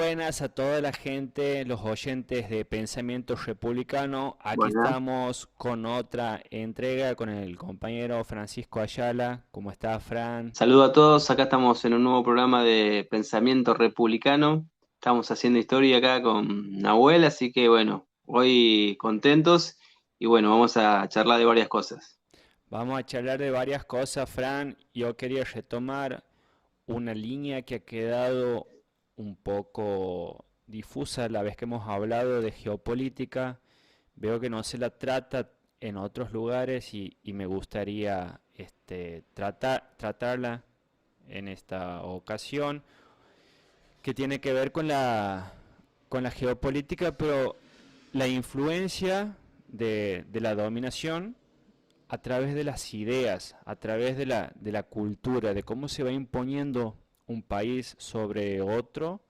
buenas a toda la gente, los oyentes de Pensamiento Republicano. Aquí Bueno, estamos con otra entrega con el compañero Francisco Ayala. ¿Cómo está, Fran? saludo a todos. Acá estamos en un nuevo programa de Pensamiento Republicano. Estamos haciendo historia acá con Nahuel, así que bueno, hoy contentos y bueno, vamos a charlar de varias cosas. Vamos a charlar de varias cosas, Fran. Yo quería retomar una línea que ha quedado un poco difusa la vez que hemos hablado de geopolítica. Veo que no se la trata en otros lugares y me gustaría tratarla en esta ocasión, que tiene que ver con la geopolítica, pero la influencia de la dominación a través de las ideas, a través de la cultura, de cómo se va imponiendo un país sobre otro,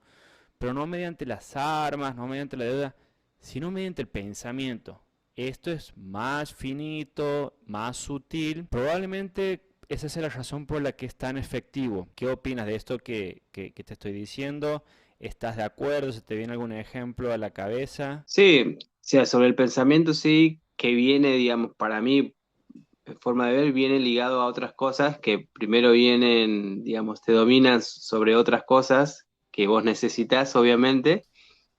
pero no mediante las armas, no mediante la deuda, sino mediante el pensamiento. Esto es más finito, más sutil. Probablemente esa es la razón por la que es tan efectivo. ¿Qué opinas de esto que te estoy diciendo? ¿Estás de acuerdo? ¿Se te viene algún ejemplo a la cabeza? Sí, o sea, sobre el pensamiento sí, que viene, digamos, para mí, en forma de ver, viene ligado a otras cosas que primero vienen, digamos, te dominan sobre otras cosas que vos necesitas, obviamente,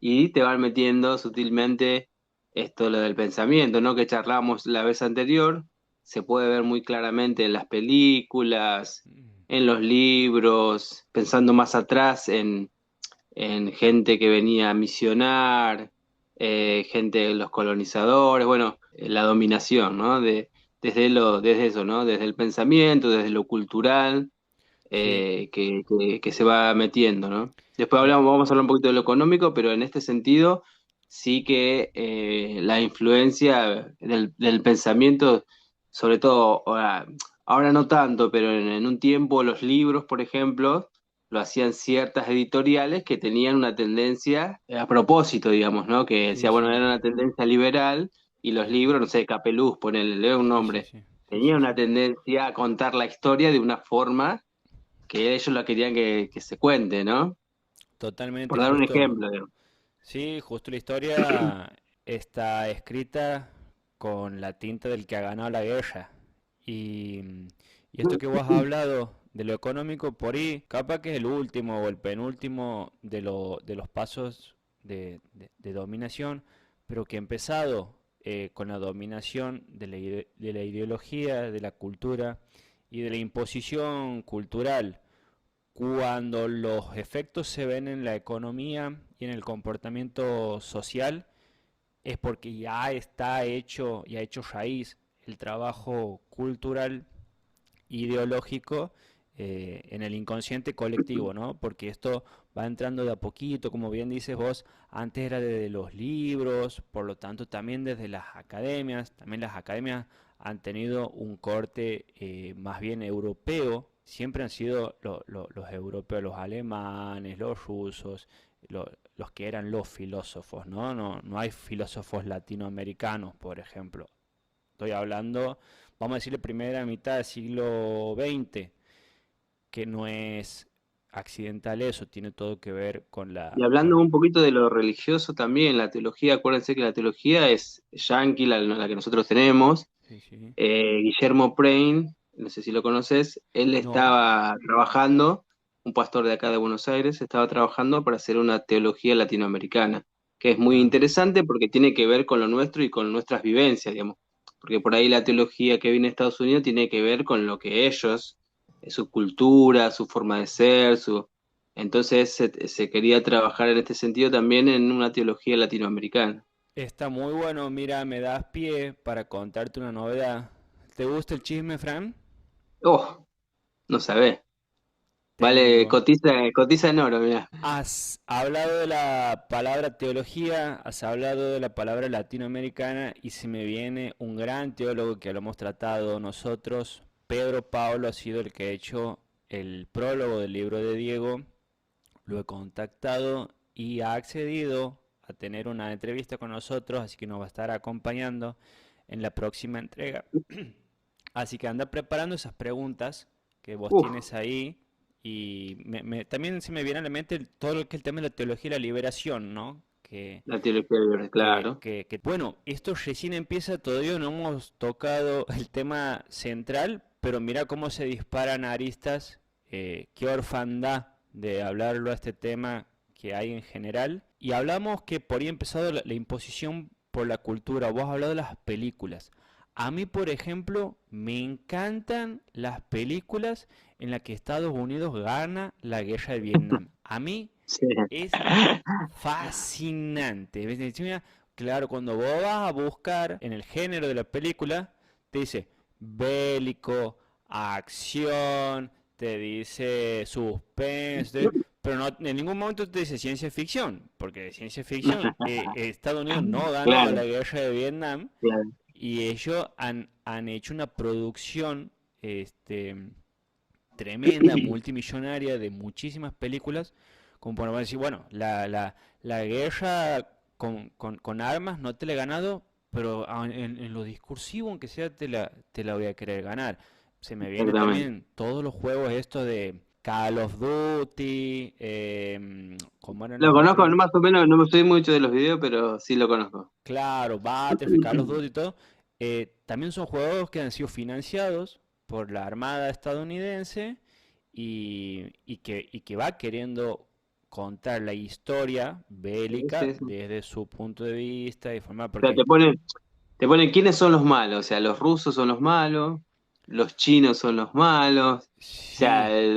y te van metiendo sutilmente esto, lo del pensamiento, ¿no? Que charlábamos la vez anterior, se puede ver muy claramente en las películas, en los libros, pensando más atrás en gente que venía a misionar, gente, los colonizadores, bueno, la dominación, ¿no? Desde eso, ¿no? Desde el pensamiento, desde lo cultural, Sí. que se va metiendo, ¿no? Después Eh, vamos a hablar un poquito de lo económico, pero en este sentido sí que la influencia del pensamiento, sobre todo ahora no tanto, pero en un tiempo los libros, por ejemplo, lo hacían ciertas editoriales que tenían una tendencia a propósito, digamos, ¿no? Que sí, decía, bueno, sí. era una tendencia liberal y los Sí, sí. libros, no sé, Capeluz, ponele, le un Sí, sí, nombre, sí. Sí, tenía sí, una sí. tendencia a contar la historia de una forma que ellos la querían que se cuente, ¿no? Por Totalmente dar un justo. ejemplo, digamos. Sí, justo la historia está escrita con la tinta del que ha ganado la guerra. Y, y esto que vos has hablado de lo económico, por ahí, capaz que es el último o el penúltimo de los pasos de dominación, pero que ha empezado con la dominación de la ideología, de la cultura y de la imposición cultural. Cuando los efectos se ven en la economía y en el comportamiento social, es porque ya está hecho y ha hecho raíz el trabajo cultural ideológico en el inconsciente colectivo, ¿no? Porque esto va entrando de a poquito, como bien dices vos, antes era desde los libros, por lo tanto también desde las academias, también las academias han tenido un corte más bien europeo, siempre han sido los europeos, los alemanes, los rusos, los que eran los filósofos, ¿no? No hay filósofos latinoamericanos, por ejemplo. Estoy hablando, vamos a decir, la primera mitad del siglo XX, que no es accidental eso, tiene todo que ver con Y hablando un poquito de lo religioso también, la teología, acuérdense que la teología es yanqui, la que nosotros tenemos. Sí, sí. Guillermo Prain, no sé si lo conoces, él No. estaba trabajando, un pastor de acá de Buenos Aires, estaba trabajando para hacer una teología latinoamericana, que es muy Ah, interesante porque tiene que ver con lo nuestro y con nuestras vivencias, digamos. Porque por ahí la teología que viene de Estados Unidos tiene que ver con lo que ellos, su cultura, su forma de ser, su... Entonces se quería trabajar en este sentido también en una teología latinoamericana. está muy bueno, mira, me das pie para contarte una novedad. ¿Te gusta el chisme, Fran? Oh, no sabés. Vale, Tengo. cotiza en oro, mirá. Has hablado de la palabra teología, has hablado de la palabra latinoamericana y se me viene un gran teólogo que lo hemos tratado nosotros. Pedro Pablo ha sido el que ha hecho el prólogo del libro de Diego. Lo he contactado y ha accedido a tener una entrevista con nosotros, así que nos va a estar acompañando en la próxima entrega. Así que anda preparando esas preguntas que vos Uf, tienes ahí Y también se me viene a la mente todo lo que es el tema de la teología y la liberación, ¿no? La teología libre, claro. Bueno, esto recién empieza, todavía no hemos tocado el tema central, pero mira cómo se disparan aristas, qué orfandad de hablarlo a este tema que hay en general. Y hablamos que por ahí ha empezado la imposición por la cultura, vos has hablado de las películas. A mí, por ejemplo, me encantan las películas en las que Estados Unidos gana la guerra de Vietnam. A mí Sí. es fascinante. ¿Ves? Encima, claro, cuando vos vas a buscar en el género de la película, te dice bélico, acción, te dice suspense, pero no, en ningún momento te dice ciencia ficción, porque de ciencia ficción Estados Unidos no ganó Claro, la guerra de Vietnam claro. y ellos han hecho una producción este, tremenda, multimillonaria de muchísimas películas, como para decir, bueno, la guerra con armas no te la he ganado, pero en lo discursivo, aunque sea, te la voy a querer ganar. Se me viene Exactamente. también todos los juegos estos de Call of Duty, ¿cómo eran Lo los conozco, otros? no más o menos, no me soy mucho de los videos, pero sí lo conozco. Claro, Battlefield, Call of Duty y todo. También son juegos que han sido financiados por la Armada estadounidense y que va queriendo contar la historia Sí, bélica sí, sí. desde su punto de vista y forma, O sea, porque te ponen quiénes son los malos. O sea, los rusos son los malos, los chinos son los malos. O sea, sí,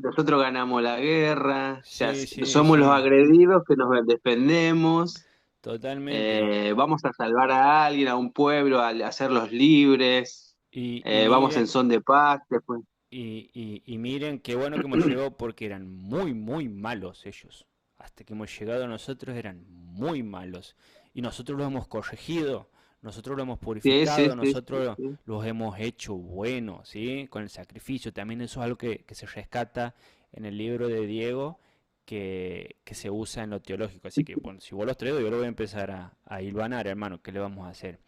nosotros ganamos la guerra. O sea, sí, sí, somos los sí, agredidos que nos defendemos. totalmente. Vamos a salvar a alguien, a un pueblo, a hacerlos libres. Y Vamos en miren, son de paz. Después. y miren qué bueno que hemos llegado porque eran muy, muy malos ellos. Hasta que hemos llegado nosotros eran muy malos. Y nosotros los hemos corregido, nosotros los hemos Sí, sí, purificado, sí, sí, nosotros sí. los hemos hecho buenos, ¿sí? Con el sacrificio. También eso es algo que se rescata en el libro de Diego, que se usa en lo teológico. Así que, bueno, si vos los traes, yo lo voy a empezar a hilvanar, hermano. ¿Qué le vamos a hacer?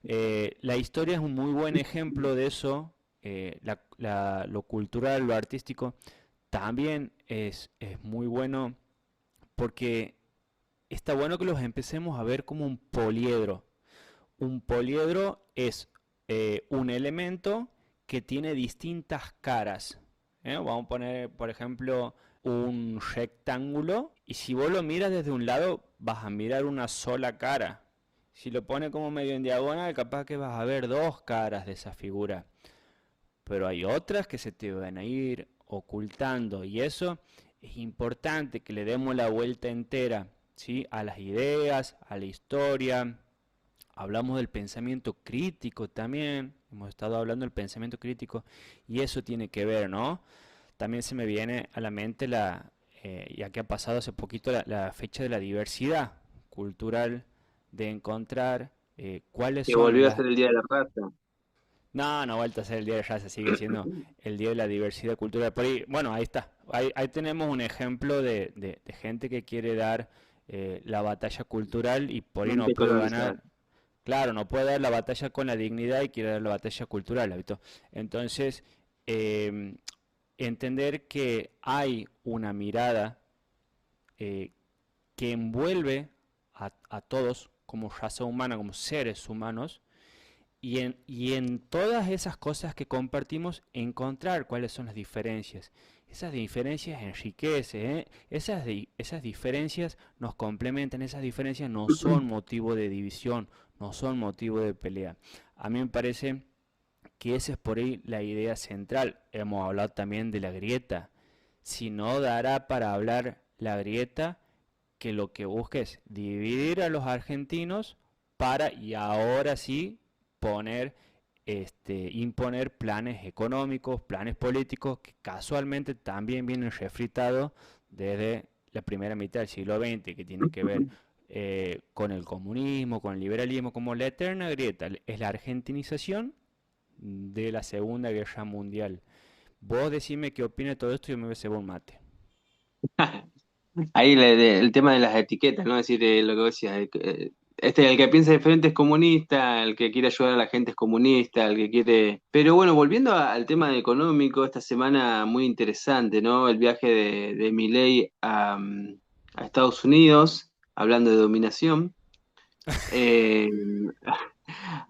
La historia es un muy buen ejemplo de eso. Lo cultural, lo artístico, también es muy bueno porque está bueno que los empecemos a ver como un poliedro. Un poliedro es un elemento que tiene distintas caras. Vamos a poner, por ejemplo, un rectángulo y si vos lo miras desde un lado vas a mirar una sola cara. Si lo pones como medio en diagonal, capaz que vas a ver dos caras de esa figura. Pero hay otras que se te van a ir ocultando y eso es importante que le demos la vuelta entera, ¿sí? A las ideas, a la historia. Hablamos del pensamiento crítico también, hemos estado hablando del pensamiento crítico y eso tiene que ver, ¿no? También se me viene a la mente ya que ha pasado hace poquito la fecha de la diversidad cultural, de encontrar cuáles Que son volvió a las... ser el Día de la Raza. No, no ha vuelto a ser el Día de Raza, sigue siendo el Día de la Diversidad Cultural. Por ahí, bueno, ahí está. Ahí tenemos un ejemplo de gente que quiere dar la batalla cultural y por ahí no Mente pudo colonizada. ganar. Claro, no puede dar la batalla con la dignidad y quiere dar la batalla cultural, ¿habito? Entonces, eh, entender que hay una mirada eh, que envuelve a todos como raza humana, como seres humanos, y en todas esas cosas que compartimos encontrar cuáles son las diferencias. Esas diferencias enriquecen, ¿eh? Esas diferencias nos complementan, esas diferencias no son motivo de división, no son motivo de pelea. A mí me parece que esa es por ahí la idea central. Hemos hablado también de la grieta. Si no dará para hablar la grieta, que lo que busca es dividir a los argentinos para, y ahora sí, imponer planes económicos, planes políticos que casualmente también vienen refritados desde la primera mitad del siglo XX, que tiene que ver con el comunismo, con el liberalismo, como la eterna grieta, es la argentinización de la Segunda Guerra Mundial. Vos decime qué opina de todo esto y yo me voy a hacer un mate. Ahí el tema de las etiquetas, ¿no? Es decir, lo que vos decías, el que piensa diferente es comunista, el que quiere ayudar a la gente es comunista, el que quiere... Pero bueno, volviendo al tema económico, esta semana muy interesante, ¿no? El viaje de Milei a Estados Unidos, hablando de dominación. Eh,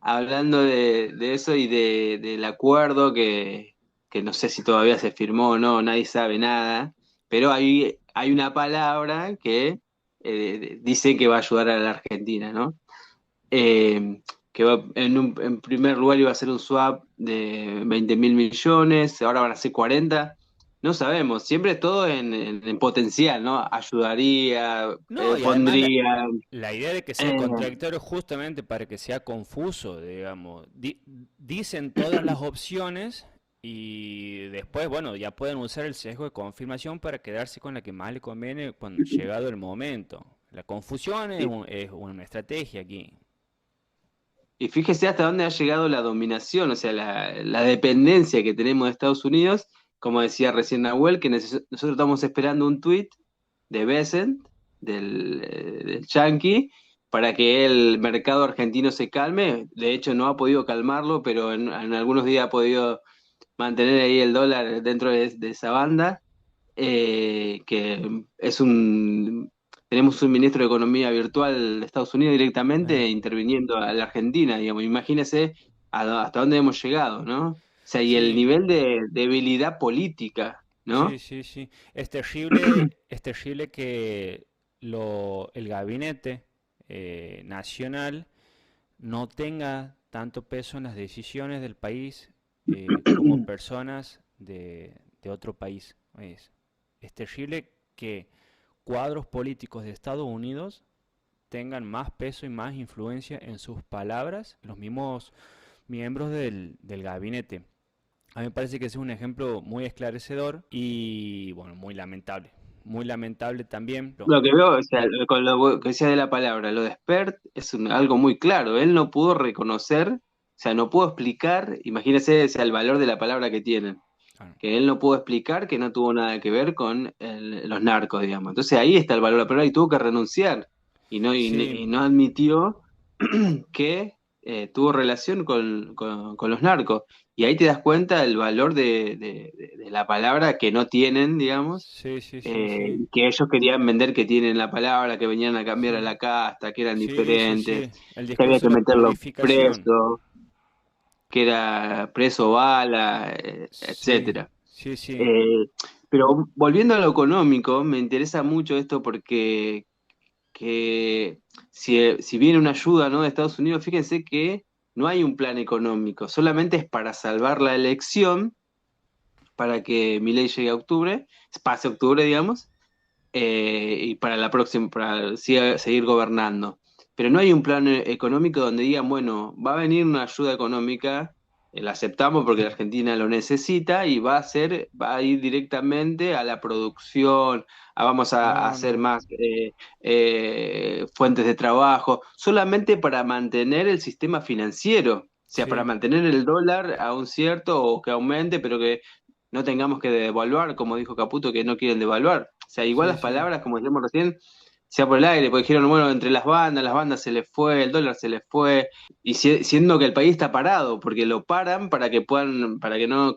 Hablando de eso y del acuerdo que no sé si todavía se firmó o no, nadie sabe nada, pero hay una palabra que dice que va a ayudar a la Argentina, ¿no? Que en primer lugar iba a ser un swap de 20.000 millones, ahora van a ser 40. No sabemos, siempre es todo en potencial, ¿no? Ayudaría, No, y además pondría... la idea de que sea eh, contradictorio justamente para que sea confuso, digamos. Dicen todas las opciones y después, bueno, ya pueden usar el sesgo de confirmación para quedarse con la que más le conviene cuando llegado el momento. La confusión es una estrategia aquí. Y fíjese hasta dónde ha llegado la dominación, o sea, la dependencia que tenemos de Estados Unidos, como decía recién Nahuel, que nosotros estamos esperando un tuit de Bessent, del Yankee, para que el mercado argentino se calme. De hecho, no ha podido calmarlo, pero en algunos días ha podido mantener ahí el dólar dentro de esa banda, que es tenemos un ministro de Economía virtual de Estados Unidos Eh, directamente interviniendo a la Argentina, digamos, imagínese hasta dónde hemos llegado, ¿no? O sea, y el sí, nivel de debilidad política, sí, ¿no? sí, sí. Es terrible que el gabinete nacional no tenga tanto peso en las decisiones del país como personas de otro país. Es terrible que cuadros políticos de Estados Unidos tengan más peso y más influencia en sus palabras, los mismos miembros del gabinete. A mí me parece que ese es un ejemplo muy esclarecedor y, bueno, muy lamentable. Muy lamentable también. Lo que veo, o sea, con lo que decía de la palabra, lo de Spert es algo muy claro. Él no pudo reconocer, o sea, no pudo explicar, imagínese, o sea, el valor de la palabra que tienen, Ah, que él no pudo explicar que no tuvo nada que ver con los narcos, digamos. Entonces ahí está el valor de la palabra y tuvo que renunciar y sí, no admitió que tuvo relación con los narcos. Y ahí te das cuenta del valor de la palabra que no tienen, digamos, sí, sí, sí, sí. y que ellos querían vender que tienen la palabra, que venían a cambiar a Sí, la casta, que eran sí, sí, diferentes, sí. El que había discurso que de la meterlos purificación. presos, que era preso bala, Sí, etcétera. sí, sí. Eh, pero volviendo a lo económico, me interesa mucho esto porque si viene una ayuda, ¿no?, de Estados Unidos, fíjense que no hay un plan económico, solamente es para salvar la elección, para que Milei llegue a octubre, pase octubre, digamos, y para la próxima, para seguir gobernando. Pero no hay un plan económico donde digan, bueno, va a venir una ayuda económica, la aceptamos porque la Argentina lo necesita y va a ir directamente a la producción, vamos a No, hacer no. más fuentes de trabajo, solamente para mantener el sistema financiero. O sea, para Sí, mantener el dólar a un cierto o que aumente, pero que no tengamos que devaluar, como dijo Caputo, que no quieren devaluar. O sea, igual sí, las sí. palabras, como dijimos recién, sea por el aire, porque dijeron, bueno, entre las bandas se les fue, el dólar se les fue, y siendo que el país está parado, porque lo paran para que puedan, para que no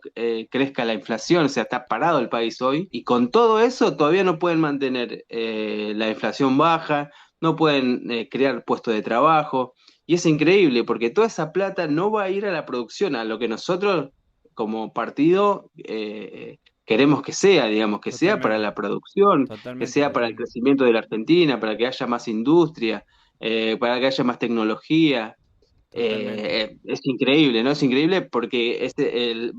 crezca la inflación, o sea, está parado el país hoy, y con todo eso todavía no pueden mantener la inflación baja, no pueden crear puestos de trabajo, y es increíble, porque toda esa plata no va a ir a la producción, a lo que nosotros como partido queremos que sea, digamos, que sea para Totalmente. la producción, que Totalmente, sea para el totalmente. crecimiento de la Argentina, para que haya más industria, para que haya más tecnología. Totalmente. Es increíble, ¿no? Es increíble porque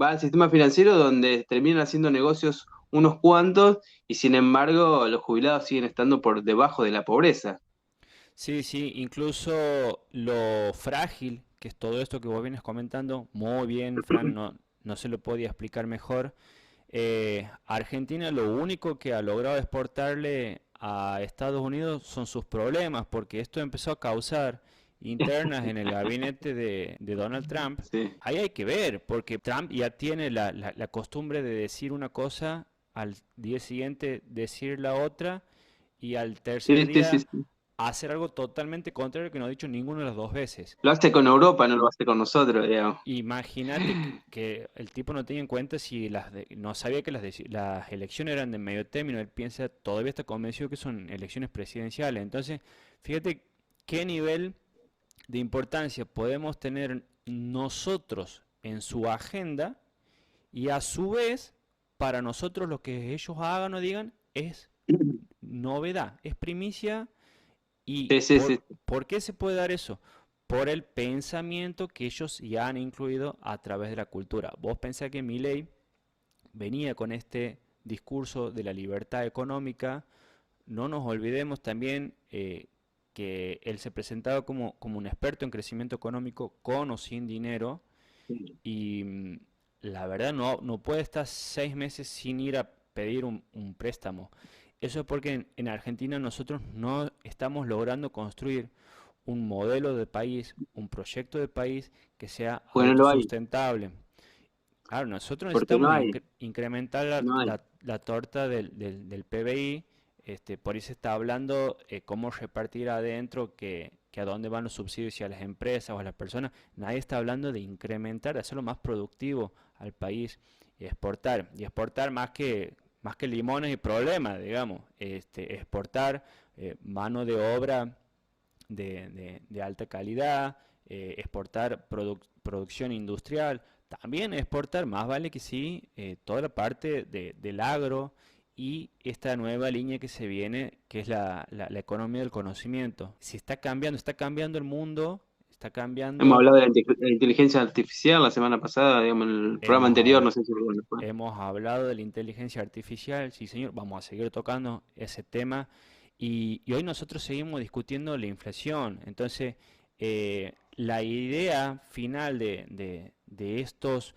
va al sistema financiero donde terminan haciendo negocios unos cuantos y sin embargo los jubilados siguen estando por debajo de la pobreza. Sí, sí, incluso lo frágil que es todo esto que vos vienes comentando, muy bien, Fran, no se lo podía explicar mejor. Argentina lo único que ha logrado exportarle a Estados Unidos son sus problemas, porque esto empezó a causar internas en el gabinete de Donald Trump. Sí, Ahí hay que ver, porque Trump ya tiene la costumbre de decir una cosa, al día siguiente decir la otra, y al tercer sí, sí, sí, día sí. hacer algo totalmente contrario que no ha dicho ninguno de las dos veces. Lo hace con Europa, no lo hace con nosotros, digamos. Imagínate que el tipo no tenía en cuenta si no sabía que las elecciones eran de medio término. Él piensa, todavía está convencido que son elecciones presidenciales. Entonces, fíjate qué nivel de importancia podemos tener nosotros en su agenda y a su vez, para nosotros lo que ellos hagan o digan es novedad, es primicia. ¿Y Sí, sí, sí. por qué se puede dar eso? Por el pensamiento que ellos ya han incluido a través de la cultura. Vos pensás que Milei venía con este discurso de la libertad económica. No nos olvidemos también que él se presentaba como un experto en crecimiento económico con o sin dinero y la verdad no puede estar 6 meses sin ir a pedir un préstamo. Eso es porque en Argentina nosotros no estamos logrando construir un modelo de país, un proyecto de país que sea Bueno, lo hay, autosustentable. Claro, nosotros porque no necesitamos hay, incrementar la, no hay. la- la torta del PBI. Por eso se está hablando cómo repartir adentro, que a dónde van los subsidios, si a las empresas o a las personas. Nadie está hablando de incrementar, de hacerlo más productivo al país, y exportar más que limones y problemas, digamos. Exportar mano de obra de alta calidad, exportar producción industrial, también exportar, más vale que sí, toda la parte del agro y esta nueva línea que se viene, que es la economía del conocimiento. Si está cambiando el mundo, está Hemos cambiando, hablado de la inteligencia artificial la semana pasada, digamos, en el programa hemos, anterior, habl- no sé si bueno, fue. hemos hablado de la inteligencia artificial, sí señor, vamos a seguir tocando ese tema y hoy nosotros seguimos discutiendo la inflación. Entonces, la idea final de estos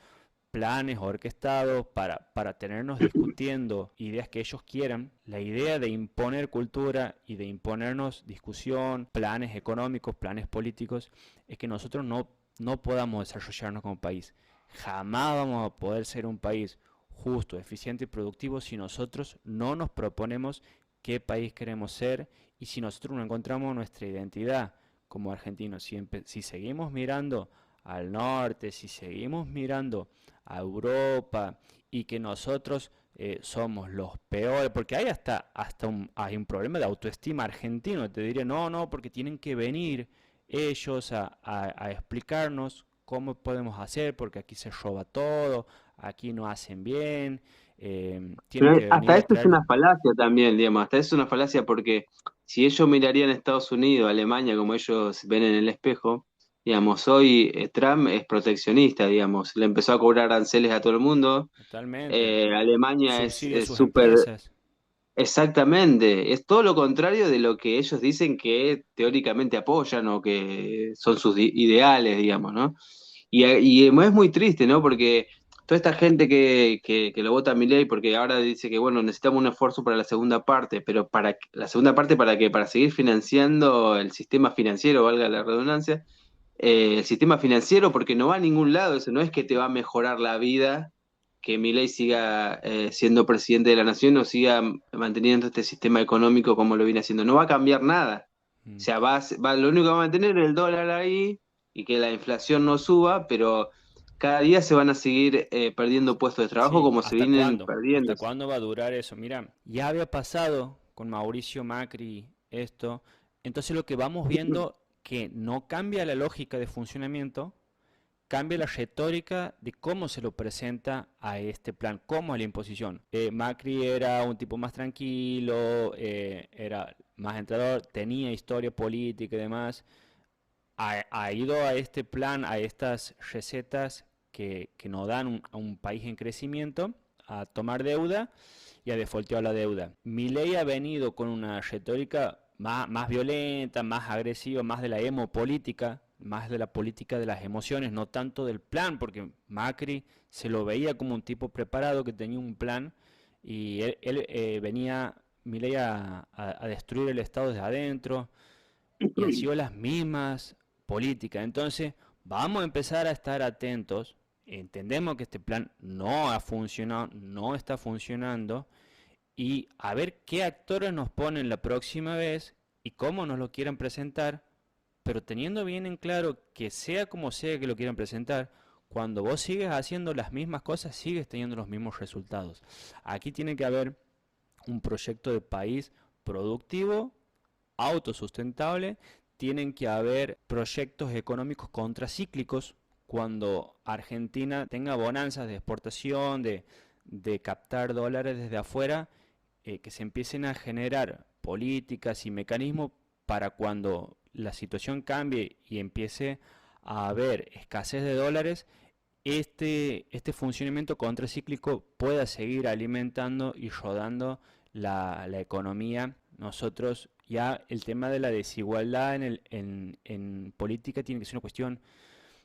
planes orquestados para tenernos discutiendo ideas que ellos quieran, la idea de imponer cultura y de imponernos discusión, planes económicos, planes políticos, es que nosotros no podamos desarrollarnos como país. Jamás vamos a poder ser un país justo, eficiente y productivo si nosotros no nos proponemos qué país queremos ser y si nosotros no encontramos nuestra identidad como argentinos. Si seguimos mirando al norte, si seguimos mirando a Europa y que nosotros somos los peores, porque hay un problema de autoestima argentino. Te diría, no, porque tienen que venir ellos a explicarnos cómo podemos hacer, porque aquí se roba todo, aquí no hacen bien, tienen Pero que hasta venir a eso es traer. una falacia también, digamos, hasta eso es una falacia porque si ellos mirarían a Estados Unidos, Alemania, como ellos ven en el espejo, digamos, hoy Trump es proteccionista, digamos, le empezó a cobrar aranceles a todo el mundo, Totalmente. Alemania Subsidio a es sus súper. empresas. Exactamente, es todo lo contrario de lo que ellos dicen que teóricamente apoyan o que son sus ideales, digamos, ¿no? Y es muy triste, ¿no? Porque toda esta gente que lo vota a Milei, porque ahora dice que, bueno, necesitamos un esfuerzo para la segunda parte, pero la segunda parte ¿para qué? Para seguir financiando el sistema financiero, valga la redundancia, el sistema financiero, porque no va a ningún lado, eso no es que te va a mejorar la vida que Milei siga siendo presidente de la nación o siga manteniendo este sistema económico como lo viene haciendo. No va a cambiar nada. O Mm. sea, lo único que va a mantener es el dólar ahí y que la inflación no suba, pero cada día se van a seguir perdiendo puestos de trabajo Sí, como se ¿hasta vienen cuándo? perdiendo. ¿Hasta cuándo va a durar eso? Mira, ya había pasado con Mauricio Macri esto, entonces lo que vamos viendo que no cambia la lógica de funcionamiento, cambia la retórica de cómo se lo presenta a este plan, cómo es la imposición. Macri era un tipo más tranquilo, era más entrador, tenía historia política y demás. Ha ido a este plan, a estas recetas que nos dan a un país en crecimiento, a tomar deuda y a defaultear la deuda. Milei ha venido con una retórica más violenta, más agresiva, más de la política, más de la política de las emociones, no tanto del plan, porque Macri se lo veía como un tipo preparado que tenía un plan y él venía, Milei, a destruir el Estado desde adentro y han sido las mismas políticas. Entonces, vamos a empezar a estar atentos. Entendemos que este plan no ha funcionado, no está funcionando y a ver qué actores nos ponen la próxima vez y cómo nos lo quieran presentar, pero teniendo bien en claro que sea como sea que lo quieran presentar, cuando vos sigues haciendo las mismas cosas, sigues teniendo los mismos resultados. Aquí tiene que haber un proyecto de país productivo, autosustentable, tienen que haber proyectos económicos contracíclicos cuando Argentina tenga bonanzas de exportación, de captar dólares desde afuera, que se empiecen a generar políticas y mecanismos para cuando la situación cambie y empiece a haber escasez de dólares, este funcionamiento contracíclico pueda seguir alimentando y rodando la economía. Nosotros ya el tema de la desigualdad en política tiene que ser una cuestión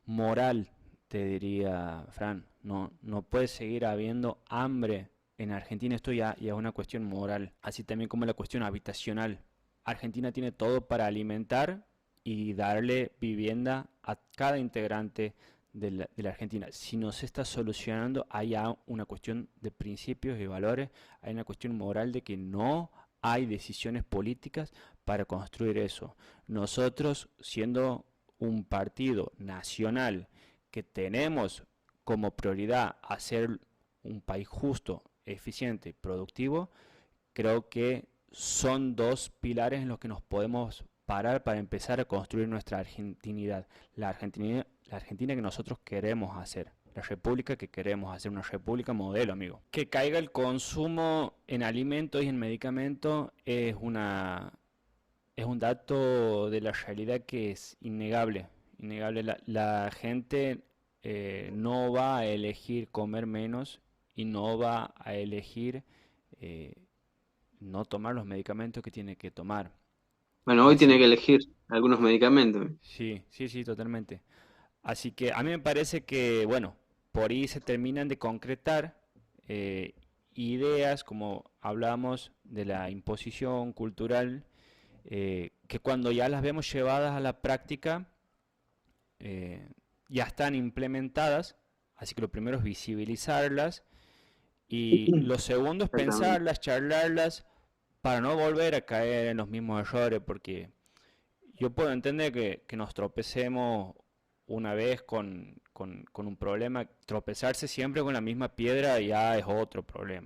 moral, te diría Fran. No, no puede seguir habiendo hambre en Argentina, esto ya es una cuestión moral, así también como la cuestión habitacional. Argentina tiene todo para alimentar y darle vivienda a cada integrante de la Argentina. Si no se está solucionando, hay una cuestión de principios y valores, hay una cuestión moral de que no hay decisiones políticas para construir eso. Nosotros, siendo un partido nacional que tenemos como prioridad hacer un país justo, eficiente, productivo, creo que son dos pilares en los que nos podemos parar para empezar a construir nuestra argentinidad, la Argentina que nosotros queremos hacer. La república que queremos hacer, una república modelo, amigo. Que caiga el consumo en alimentos y en medicamentos es un dato de la realidad que es innegable. Innegable. La gente no va a elegir comer menos y no va a elegir eh, no tomar los medicamentos que tiene que tomar. Bueno, hoy tiene Así, que elegir algunos medicamentos. sí, sí, sí, totalmente. Así que a mí me parece que, bueno, por ahí se terminan de concretar eh, ideas, como hablamos de la imposición cultural, que cuando ya las vemos llevadas a la práctica, eh, ya están implementadas. Así que lo primero es visibilizarlas y lo segundo es Exactamente. pensarlas, charlarlas, para no volver a caer en los mismos errores, porque yo puedo entender que nos tropecemos una vez con un problema. Tropezarse siempre con la misma piedra ya es otro problema.